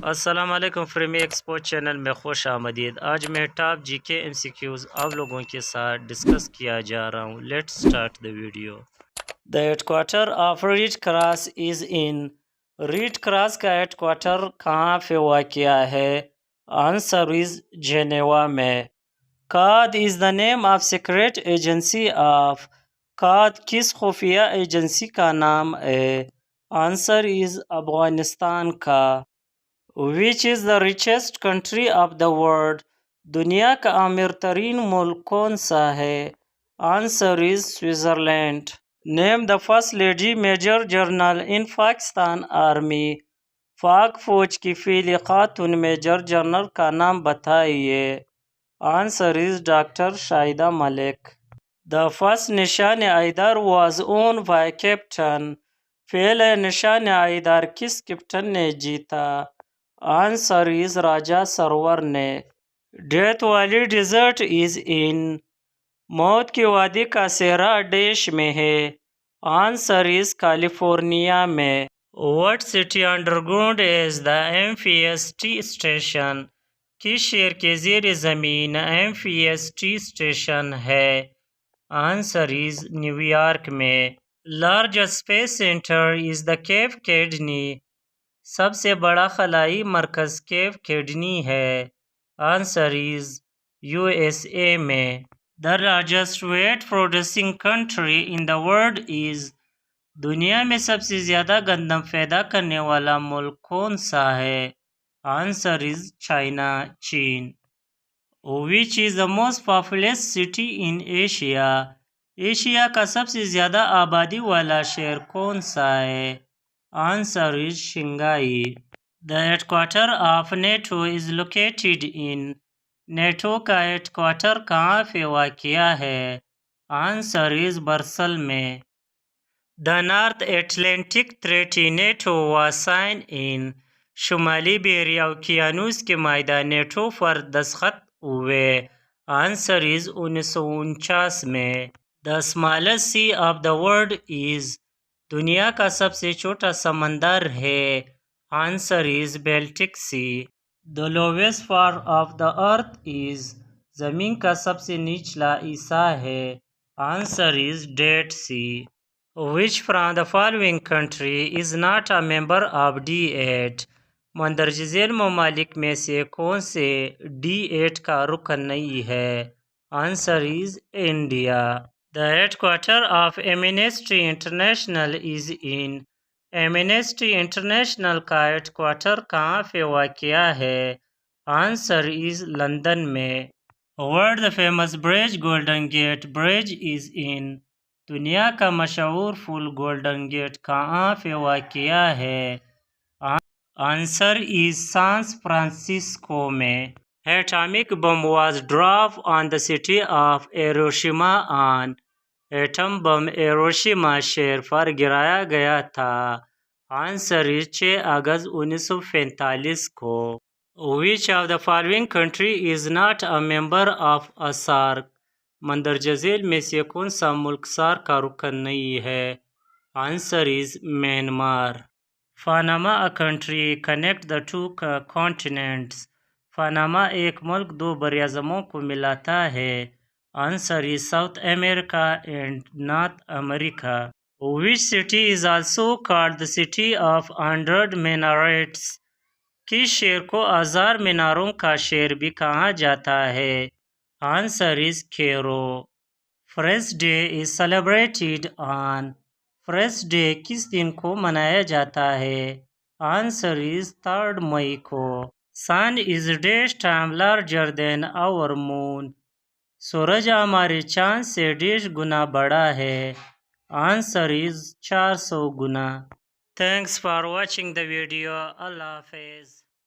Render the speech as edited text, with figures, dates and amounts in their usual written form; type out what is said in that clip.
السلام علیکم فریمی expo channel میں خوش آمدید۔ آج میں ٹاپ جی کے ایم سی کیوز آپ لوگوں کے ساتھ ڈسکس کیا جا رہا ہوں۔ Let start the video. The head quarter of red cross is in. Red cross کا ہیڈ کوارٹر کہاں پہ واقع ہے؟ آنسر از جنیوا میں۔ What is the name of secret agency of. کاد کس خفیہ ایجنسی کا نام ہے؟ آنسر از افغانستان کا۔ Which is the richest country of the world? دنیا کا امیر ترین ملک کون سا ہے؟ Answer is Switzerland. Name the first lady major general in Pakistan Army. پاک فوج کی پہلی خاتون میجر جنرل کا نام بتائیے۔ Answer is doctor Shahida Malik. The first نشان عائدار was won by captain. پہلے نشان عائدار کس کیپٹن نے جیتا؟ آنسر از راجہ سرور نے۔ ڈیتھ والی ڈیزرٹ از ان۔ موت کی وادی کا صحرا ڈیش میں ہے؟ آنسر از کیلیفورنیا میں۔ What city underground is the M P S T station? کس شہر کے زیر زمین M P S T station ہے؟ آنسر از نیو یارک میں۔ Largest space centre is the Cape کیڈنی۔ سب سے بڑا خلائی مرکز کیپ کیڈنی ہے۔ Answer is U S A میں۔ The largest wheat producing country in the world is. دنیا میں سب سے زیادہ گندم پیدا کرنے والا ملک کون سا ہے؟ آنسر از چائنا، چین۔ Which is the most populous city in Asia? ایشیا کا سب سے زیادہ آبادی والا شہر کون سا ہے؟ Answer is Shanghai. The head quarter of NATO is located in. NATO کا ہیڈ کوارٹر کہاں پہ واقع ہے؟ آنسر از برسل میں۔ The North Atlantic Treaty NATO was signed in. شمالی بحری اوقیانوس کے معاہدہ نیٹو پر دستخط ہوئے۔ آنسر از 1949 میں۔ The smallest sea of the world is. دنیا کا سب سے چھوٹا سمندر ہے؟ Answer is Baltic Sea. The lowest part of the earth is. زمین کا سب سے نچلا حصہ ہے؟ Answer is Dead Sea. Which from the following country is not a member of D8؟ مندرجہ ذیل ممالک میں سے کون سے D8 کا رکن نہیں ہے؟ Answer is India. The head quarter of Amnesty International is in. Amnesty International کا ہیڈ کوارٹر کہاں پہ واقع ہے؟ آنسر از لندن میں۔ World famous bridge Golden Gate bridge is in. دنیا کا مشہور پل گولڈن گیٹ کہاں پہ واقع ہے؟ آنسر از سان فرانسسکو میں۔ Atomic bomb was drop on the city of Hiroshima on. ایٹم بم ہیروشیما شہر پر گرایا گیا تھا۔ آنسر از 6 اگست 1945 کو۔ Which of the following country is not a member of SAARC? مندرجہ ذیل میں سے کون سا ملک سارک کا رکن نہیں ہے؟ Answer is Myanmar. Panama a country connect the two continents. Panama ایک ملک دو براعظموں کو ملاتا ہے۔ Answer is south America and north America. Which city is also called the city of 100 میناریٹس؟ کس شہر کو 1000 میناروں کا شہر بھی کہا جاتا ہے؟ Answer is Cairo. Press day is celebrated on. Press day کس دن کو منایا جاتا ہے؟ آنسر از 3 مئی کو۔ Sun is dash time larger than our moon. سورج ہمارے چاند سے ڈیش گنا بڑا ہے۔ آنسر از 400 گنا۔ Thanks for watching the video. اللہ حافظ۔